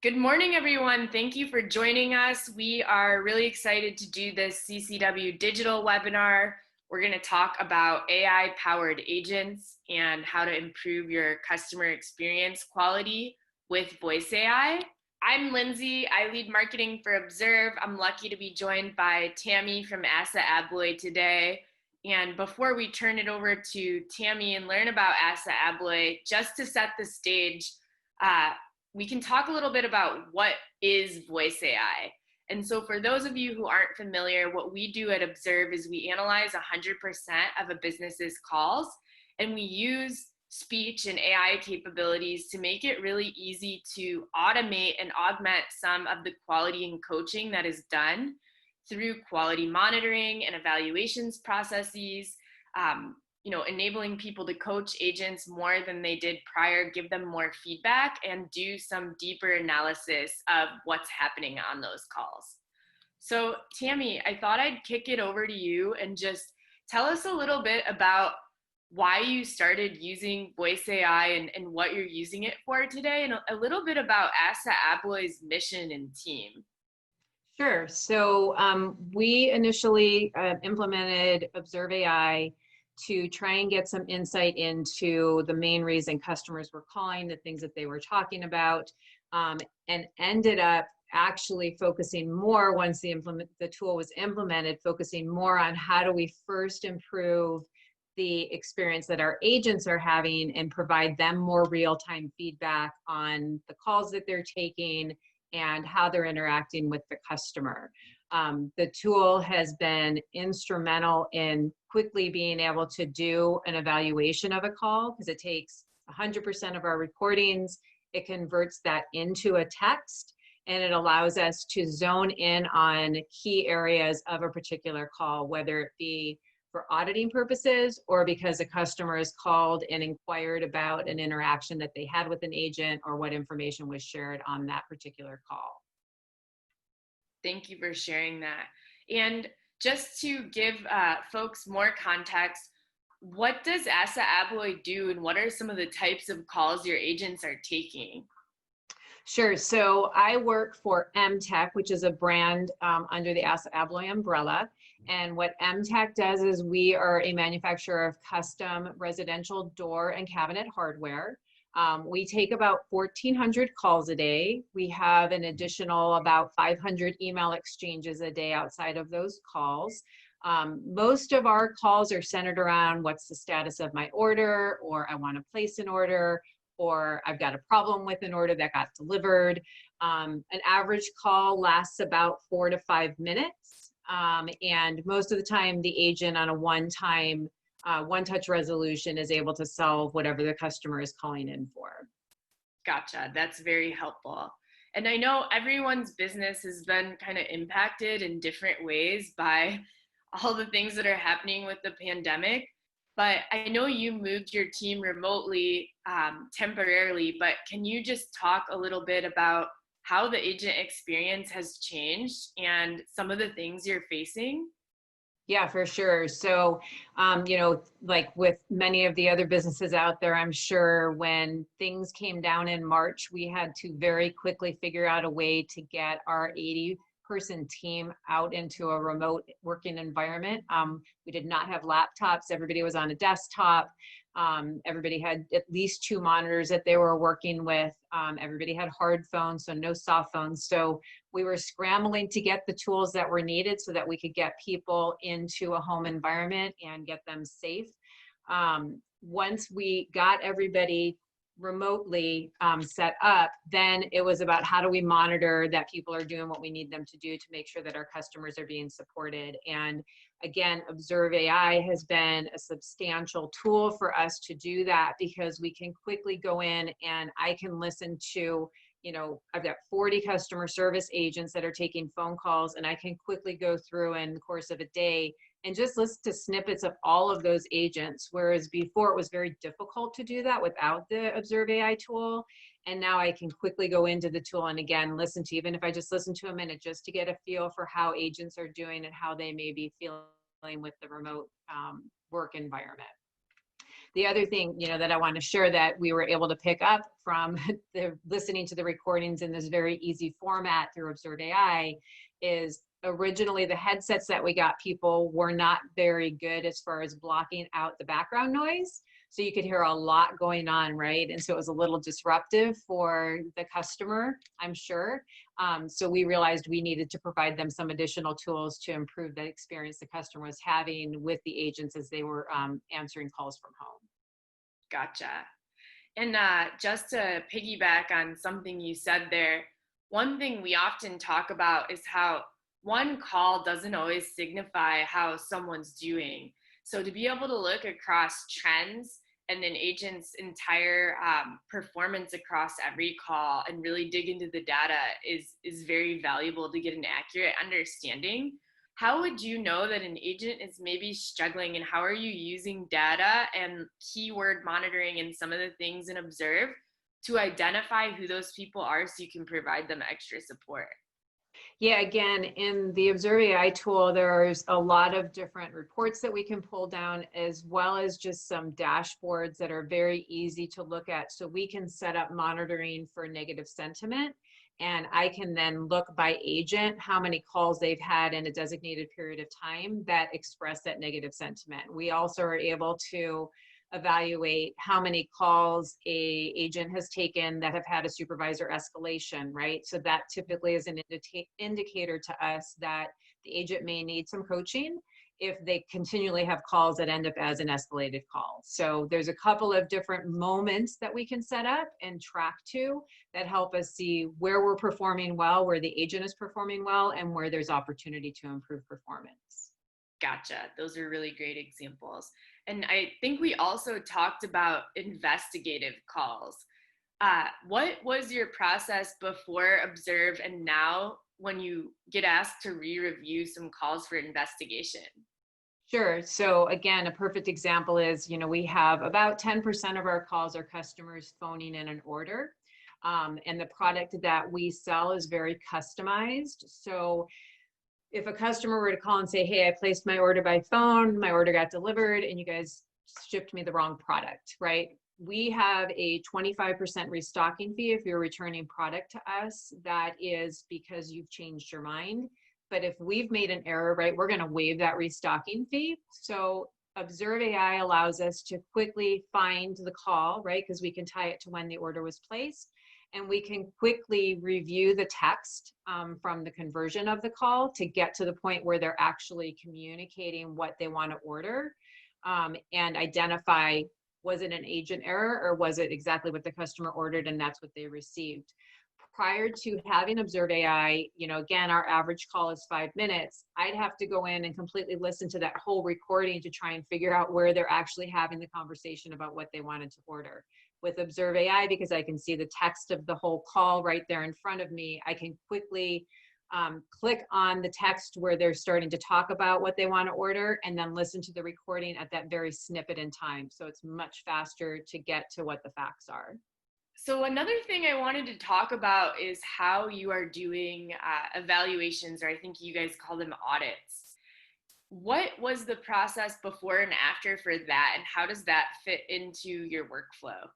Good morning, everyone. Thank you for joining us. We are really excited to do this CCW digital webinar. We're going to talk about AI-powered agents and how to improve your customer experience quality with voice AI. I'm Lindsay. I lead marketing for Observe. I'm lucky to be joined by Tammy from ASSA ABLOY today. And before we turn it over to Tammy and learn about ASSA ABLOY, just to set the stage, we can talk a little bit about what is voice AI. And so for those of you who aren't familiar, what we do at Observe is we analyze 100% of a business's calls, and we use speech and AI capabilities to make it really easy to automate and augment some of the quality and coaching that is done through quality monitoring and evaluations processes, enabling people to coach agents more than they did prior, give them more feedback, and do some deeper analysis of what's happening on those calls. So Tammy, I thought I'd kick it over to you and just tell us a little bit about why you started using voice AI and what you're using it for today, and a little bit about ASSA ABLOY's mission and team. Sure. So we initially implemented Observe AI to try and get some insight into the main reason customers were calling, the things that they were talking about, and ended up actually focusing more once the tool was implemented, focusing more on how do we first improve the experience that our agents are having and provide them more real-time feedback on the calls that they're taking and how they're interacting with the customer. The tool has been instrumental in quickly being able to do an evaluation of a call because it takes 100% of our recordings, it converts that into a text, and it allows us to zone in on key areas of a particular call, whether it be for auditing purposes or because a customer has called and inquired about an interaction that they had with an agent or what information was shared on that particular call. Thank you for sharing that. And just to give folks more context, what does ASSA ABLOY do and what are some of the types of calls your agents are taking? Sure. So I work for MTech, which is a brand under the ASSA ABLOY umbrella. And what MTech does is we are a manufacturer of custom residential door and cabinet hardware. We take about 1,400 calls a day. We have an additional about 500 email exchanges a day outside of those calls. Most of our calls are centered around what's the status of my order, or I want to place an order, or I've got a problem with an order that got delivered. An average call lasts about 4 to 5 minutes. And most of the time, the agent on a one-touch resolution is able to solve whatever the customer is calling in for. Gotcha. That's very helpful. And I know everyone's business has been kind of impacted in different ways by all the things that are happening with the pandemic. But I know you moved your team remotely temporarily, but can you just talk a little bit about how the agent experience has changed and some of the things you're facing? Yeah, for sure. So, like with many of the other businesses out there, I'm sure when things came down in March, we had to very quickly figure out a way to get our 80-person team out into a remote working environment. We did not have laptops. Everybody was on a desktop. Everybody had at least 2 monitors that they were working with. Everybody had hard phones, so no soft phones. So we were scrambling to get the tools that were needed so that we could get people into a home environment and get them safe. Once we got everybody remotely set up, then it was about how do we monitor that people are doing what we need them to do to make sure that our customers are being supported. And again, Observe AI has been a substantial tool for us to do that because we can quickly go in and I can listen to, I've got 40 customer service agents that are taking phone calls, and I can quickly go through in the course of a day and just listen to snippets of all of those agents. Whereas before it was very difficult to do that without the Observe AI tool. And now I can quickly go into the tool and again, listen to, even if I just listen to a minute, just to get a feel for how agents are doing and how they may be feeling with the remote work environment. The other thing, that I want to share that we were able to pick up from the listening to the recordings in this very easy format through Observe AI is originally the headsets that we got people were not very good as far as blocking out the background noise. So you could hear a lot going on, right? And so it was a little disruptive for the customer, I'm sure. So we realized we needed to provide them some additional tools to improve the experience the customer was having with the agents as they were answering calls from home. Gotcha. And just to piggyback on something you said there, one thing we often talk about is how one call doesn't always signify how someone's doing. So to be able to look across trends and an agent's entire performance across every call and really dig into the data is very valuable to get an accurate understanding. How would you know that an agent is maybe struggling, and how are you using data and keyword monitoring and some of the things in Observe to identify who those people are so you can provide them extra support? Yeah, again, in the Observe AI tool, there's a lot of different reports that we can pull down, as well as just some dashboards that are very easy to look at. So we can set up monitoring for negative sentiment, and I can then look by agent how many calls they've had in a designated period of time that express that negative sentiment. We also are able to evaluate how many calls a agent has taken that have had a supervisor escalation, right? So that typically is an indicator to us that the agent may need some coaching if they continually have calls that end up as an escalated call. So there's a couple of different moments that we can set up and track to that help us see where we're performing well, where the agent is performing well, and where there's opportunity to improve performance. Gotcha. Those are really great examples. And I think we also talked about investigative calls. What was your process before Observe and now when you get asked to re-review some calls for investigation? Sure. So again, a perfect example is, we have about 10% of our calls are customers phoning in an order. And the product that we sell is very customized. So if a customer were to call and say, hey, I placed my order by phone, my order got delivered, and you guys shipped me the wrong product, right? We have a 25% restocking fee if you're returning product to us. That is because you've changed your mind. But if we've made an error, right, we're going to waive that restocking fee. So Observe AI allows us to quickly find the call, right, because we can tie it to when the order was placed. And we can quickly review the text from the conversion of the call to get to the point where they're actually communicating what they want to order and identify, was it an agent error or was it exactly what the customer ordered and that's what they received. Prior to having Observe AI, again, our average call is 5 minutes. I'd have to go in and completely listen to that whole recording to try and figure out where they're actually having the conversation about what they wanted to order. With Observe AI, because I can see the text of the whole call right there in front of me, I can quickly click on the text where they're starting to talk about what they want to order and then listen to the recording at that very snippet in time. So it's much faster to get to what the facts are. So another thing I wanted to talk about is how you are doing evaluations, or I think you guys call them audits. What was the process before and after for that, and how does that fit into your workflow?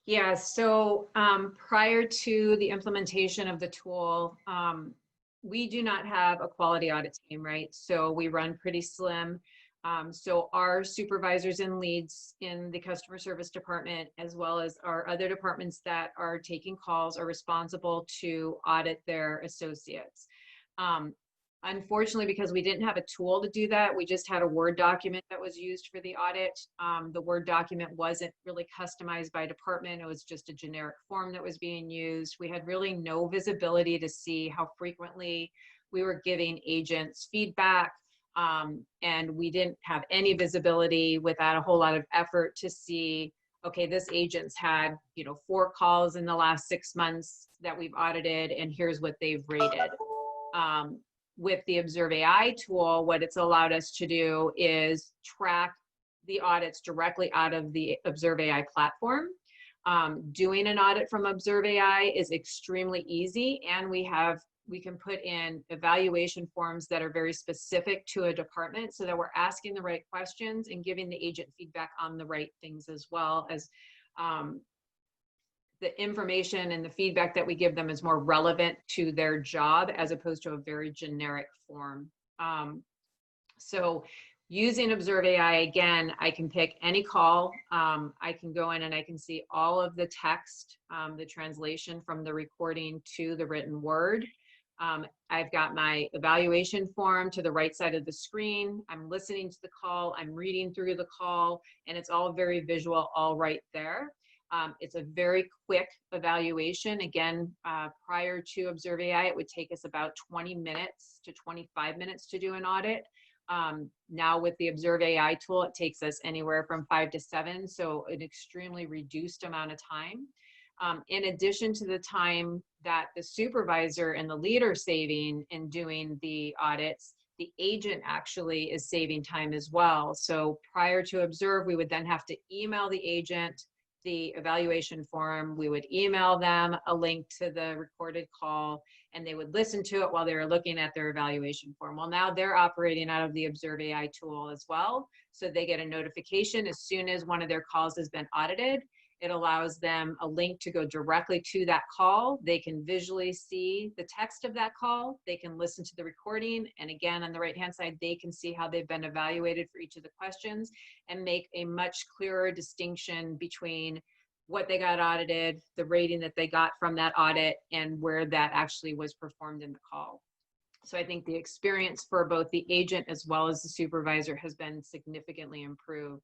Yeah, so prior to the implementation of the tool, we do not have a quality audit team, right? So we run pretty slim. So our supervisors and leads in the customer service department, as well as our other departments that are taking calls, are responsible to audit their associates. Unfortunately, because we didn't have a tool to do that, we just had a Word document that was used for the audit. The Word document wasn't really customized by department. It was just a generic form that was being used. We had really no visibility to see how frequently we were giving agents feedback. And we didn't have any visibility without a whole lot of effort to see, okay, this agent's had, 4 calls in the last 6 months that we've audited, and here's what they've rated. With the Observe AI tool, what it's allowed us to do is track the audits directly out of the Observe AI platform. Doing an audit from Observe AI is extremely easy, and we have we can put in evaluation forms that are very specific to a department so that we're asking the right questions and giving the agent feedback on the right things, as well as the information and the feedback that we give them is more relevant to their job as opposed to a very generic form. So using Observe AI, again, I can pick any call. I can go in and I can see all of the text, the translation from the recording to the written word. I've got my evaluation form to the right side of the screen. I'm listening to the call, I'm reading through the call, and it's all very visual, all right there. It's a very quick evaluation. Again, prior to Observe AI, it would take us about 20 minutes to 25 minutes to do an audit. Now with the Observe AI tool, it takes us anywhere from 5 to 7, so an extremely reduced amount of time. In addition to the time that the supervisor and the leader are saving in doing the audits, the agent actually is saving time as well. So prior to Observe, we would then have to email the agent the evaluation form. We would email them a link to the recorded call, and they would listen to it while they were looking at their evaluation form. Well, now they're operating out of the Observe AI tool as well. So they get a notification as soon as one of their calls has been audited. It allows them a link to go directly to that call. They can visually see the text of that call. They can listen to the recording. And again, on the right-hand side, they can see how they've been evaluated for each of the questions and make a much clearer distinction between what they got audited, the rating that they got from that audit, and where that actually was performed in the call. So I think the experience for both the agent as well as the supervisor has been significantly improved.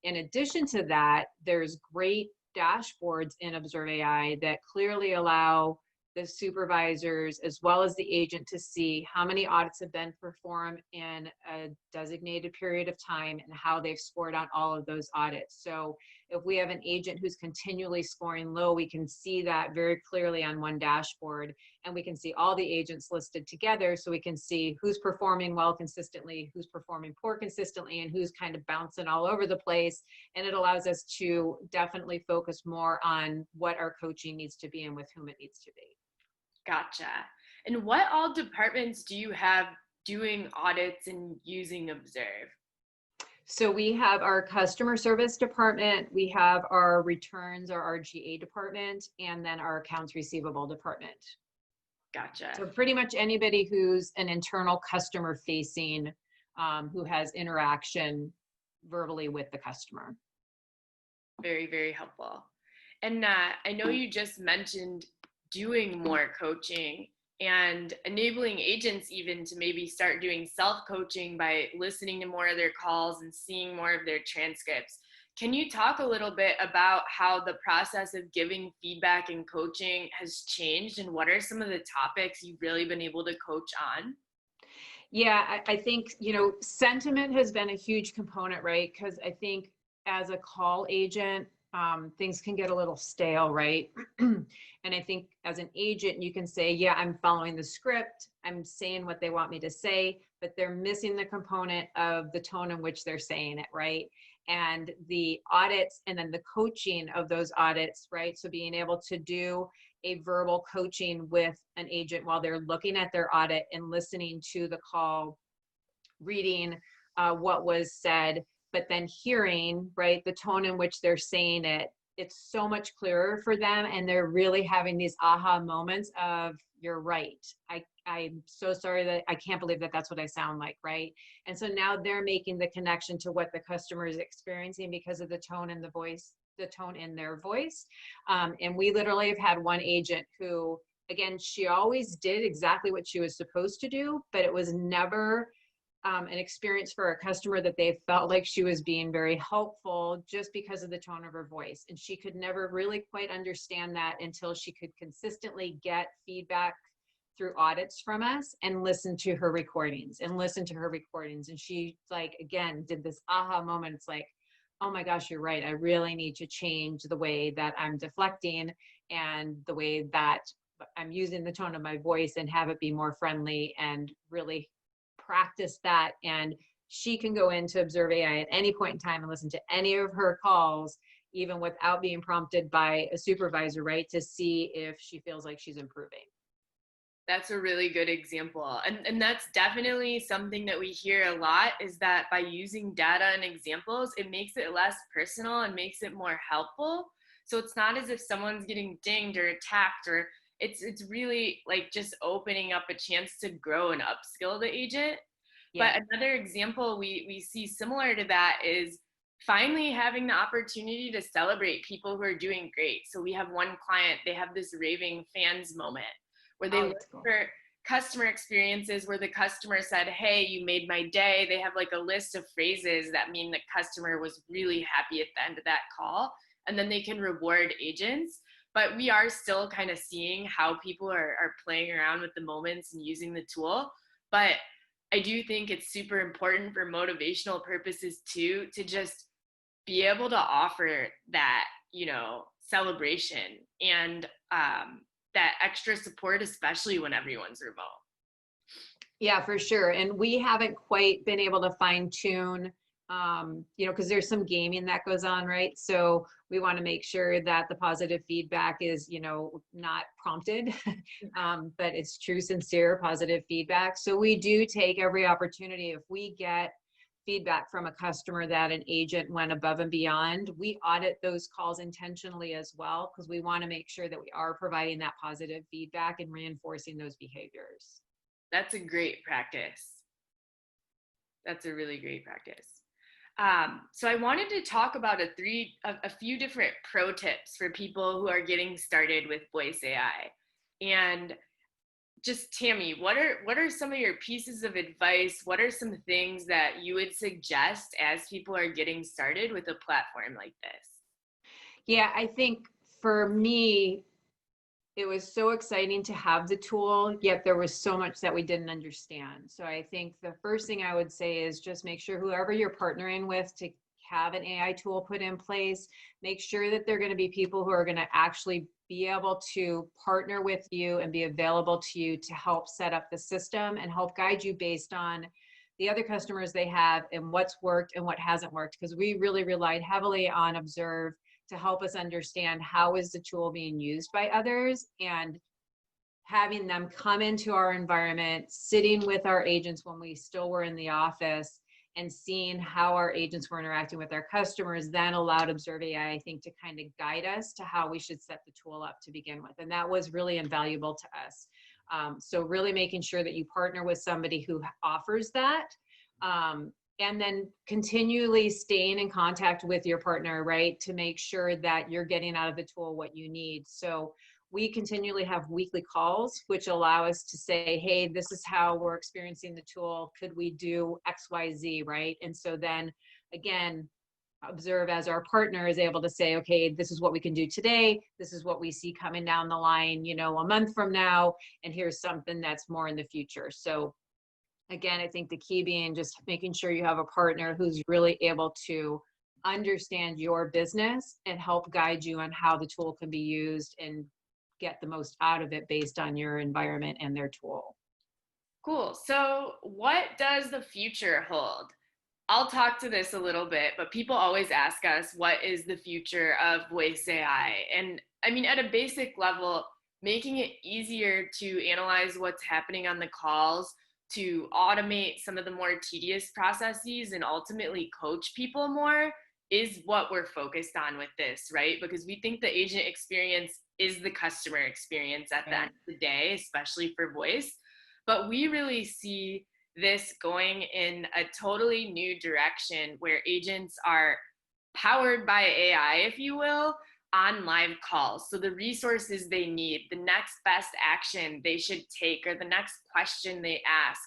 In addition to that, there's great dashboards in Observe AI that clearly allow the supervisors as well as the agent to see how many audits have been performed in a designated period of time and how they've scored on all of those audits. So if we have an agent who's continually scoring low, we can see that very clearly on one dashboard, and we can see all the agents listed together, so we can see who's performing well consistently, who's performing poor consistently, and who's kind of bouncing all over the place. And it allows us to definitely focus more on what our coaching needs to be and with whom it needs to be. Gotcha. And what all departments do you have doing audits and using Observe? So we have our customer service department, we have our returns, our RGA department, and then our accounts receivable department. Gotcha. So pretty much anybody who's an internal customer facing, who has interaction verbally with the customer. Very, very helpful. And I know you just mentioned doing more coaching and enabling agents even to maybe start doing self-coaching by listening to more of their calls and seeing more of their transcripts. Can you talk a little bit about how the process of giving feedback and coaching has changed, and what are some of the topics you've really been able to coach on? Yeah, I think, sentiment has been a huge component, right? Because I think as a call agent, things can get a little stale, right? And I think as an agent, you can say, yeah, I'm following the script, I'm saying what they want me to say, but they're missing the component of the tone in which they're saying it, right? And the audits and then the coaching of those audits, right? So being able to do a verbal coaching with an agent while they're looking at their audit and listening to the call, reading what was said, but then hearing, right, the tone in which they're saying it, it's so much clearer for them, and they're really having these aha moments of, you're right. I'm so sorry that I can't believe that that's what I sound like, right? And so now they're making the connection to what the customer is experiencing because of the tone in the voice, the tone in their voice. And we literally have had one agent who, again, she always did exactly what she was supposed to do, but it was never an experience for a customer that they felt like she was being very helpful just because of the tone of her voice. And she could never really quite understand that until she could consistently get feedback through audits from us and listen to her recordings. And she, like, again, did this aha moment. It's like, oh my gosh, you're right. I really need to change the way that I'm deflecting and the way that I'm using the tone of my voice and have it be more friendly, and really practice that. And she can go into Observe AI at any point in time and listen to any of her calls, even without being prompted by a supervisor, right, to see if she feels like she's improving. That's a really good example. And that's definitely something that we hear a lot, is that by using data and examples, it makes it less personal and makes it more helpful. So it's not as if someone's getting dinged or attacked, or it's really like just opening up a chance to grow and upskill the agent. Yeah. But another example we see similar to that is finally having the opportunity to celebrate people who are doing great. So we have one client, they have this raving fans moment where they Oh, look that's cool. for customer experiences where the customer said, "Hey, you made my day." They have like a list of phrases that mean the customer was really happy at the end of that call, and then they can reward agents. But we are still kind of seeing how people are playing around with the moments and using the tool. But I do think it's super important for motivational purposes too, to just be able to offer that, celebration and that extra support, especially when everyone's remote. Yeah, for sure. And we haven't quite been able to fine tune, because there's some gaming that goes on, right? So we want to make sure that the positive feedback is, not prompted, but it's true, sincere, positive feedback. So we do take every opportunity. If we get feedback from a customer that an agent went above and beyond, we audit those calls intentionally as well, because we want to make sure that we are providing that positive feedback and reinforcing those behaviors. That's a great practice. That's a really great practice. So I wanted to talk about a few different pro tips for people who are getting started with voice AI. And just Tammy, what are some of your pieces of advice? What are some things that you would suggest as people are getting started with a platform like this? Yeah, I think for me, it was so exciting to have the tool, yet there was so much that we didn't understand. So I think the first thing I would say is just make sure whoever you're partnering with to have an AI tool put in place, make sure that they're going to be people who are going to actually be able to partner with you and be available to you to help set up the system and help guide you based on the other customers they have and what's worked and what hasn't worked. Because we really relied heavily on Observe to help us understand how is the tool being used by others, and having them come into our environment, sitting with our agents when we still were in the office and seeing how our agents were interacting with our customers then allowed Observe AI, I think, to kind of guide us to how we should set the tool up to begin with. And that was really invaluable to us. So really making sure that you partner with somebody who offers that. And then continually staying in contact with your partner, right, to make sure that you're getting out of the tool what you need. So we continually have weekly calls, which allow us to say, hey, this is how we're experiencing the tool. Could we do X, Y, Z, right? And so then again, Observe as our partner is able to say, okay, this is what we can do today. This is what we see coming down the line, a month from now. And here's something that's more in the future. So again, I think the key being just making sure you have a partner who's really able to understand your business and help guide you on how the tool can be used and get the most out of it based on your environment and their tool. Cool. So what does the future hold? I'll talk to this a little bit, but people always ask us, what is the future of voice AI? And I mean, at a basic level, making it easier to analyze what's happening on the calls, to automate some of the more tedious processes, and ultimately coach people more is what we're focused on with this, right? Because we think the agent experience is the customer experience at the end of the day, especially for voice. But we really see this going in a totally new direction where agents are powered by AI, if you will, on live calls. So the resources they need, the next best action they should take, or the next question they ask.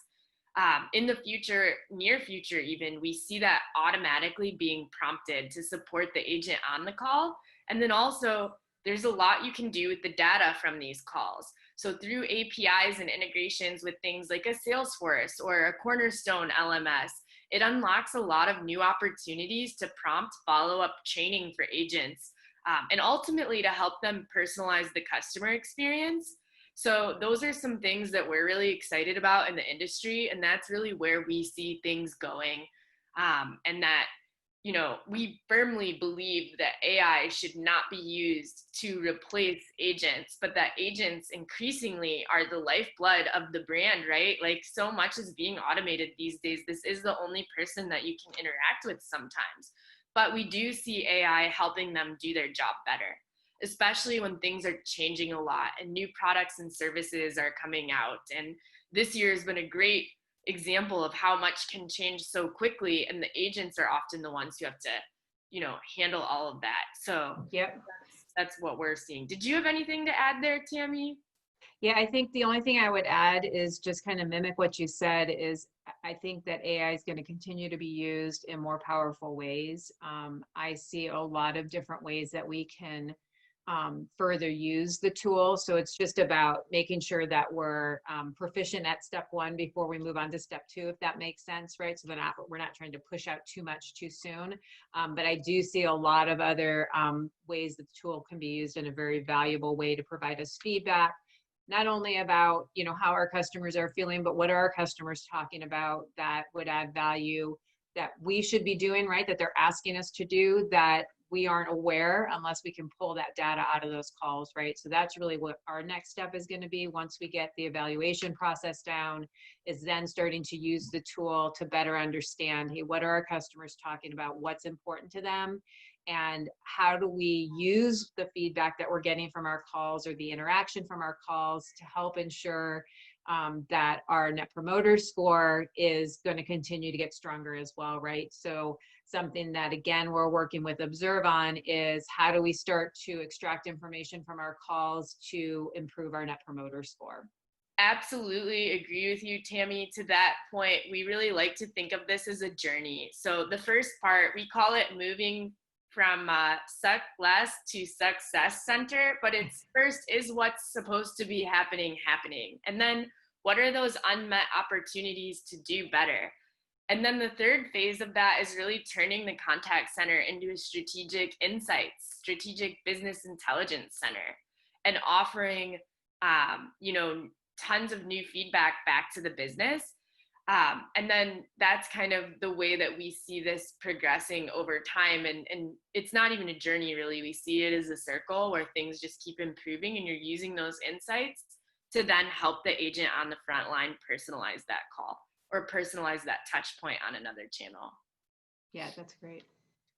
In the future, near future even, we see that automatically being prompted to support the agent on the call. And then also, there's a lot you can do with the data from these calls. So through APIs and integrations with things like a Salesforce or a Cornerstone LMS, it unlocks a lot of new opportunities to prompt follow-up training for agents, and ultimately to help them personalize the customer experience. So those are some things that we're really excited about in the industry, and that's really where we see things going. And that we firmly believe that AI should not be used to replace agents, but that agents increasingly are the lifeblood of the brand, right? Like so much is being automated these days. This is the only person that you can interact with sometimes. But we do see AI helping them do their job better, especially when things are changing a lot and new products and services are coming out. And this year has been a great example of how much can change so quickly, and the agents are often the ones who have to handle all of that. So Yep. that's what we're seeing. Did you have anything to add there, Tammy? Yeah, I think the only thing I would add is just kind of mimic what you said is I think that AI is going to continue to be used in more powerful ways. I see a lot of different ways that we can further use the tool. So it's just about making sure that we're proficient at step one before we move on to step two, if that makes sense, right? So we're not trying to push out too much too soon. But I do see a lot of other ways that the tool can be used in a very valuable way to provide us feedback, not only about how our customers are feeling, but what are our customers talking about that would add value that we should be doing, right? That they're asking us to do that we aren't aware unless we can pull that data out of those calls, right? So that's really what our next step is going to be once we get the evaluation process down, is then starting to use the tool to better understand, hey, what are our customers talking about? What's important to them? And how do we use the feedback that we're getting from our calls or the interaction from our calls to help ensure that our net promoter score is going to continue to get stronger as well, right? So something that, again, we're working with Observe on is how do we start to extract information from our calls to improve our net promoter score? Absolutely agree with you, Tammy. To that point, we really like to think of this as a journey. So the first part, we call it moving from suck less to success center, but it's first is what's supposed to be happening. And then what are those unmet opportunities to do better? And then the third phase of that is really turning the contact center into a strategic insights, strategic business intelligence center, and offering, tons of new feedback back to the business. And then that's kind of the way that we see this progressing over time. And it's not even a journey, really. We see it as a circle where things just keep improving, and you're using those insights to then help the agent on the front line personalize that call or personalize that touch point on another channel. Yeah, that's great.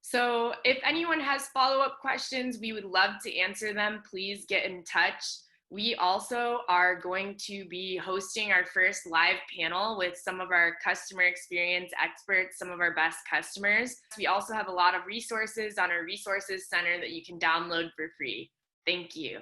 So if anyone has follow-up questions, we would love to answer them. Please get in touch. We also are going to be hosting our first live panel with some of our customer experience experts, some of our best customers. We also have a lot of resources on our resources center that you can download for free. Thank you.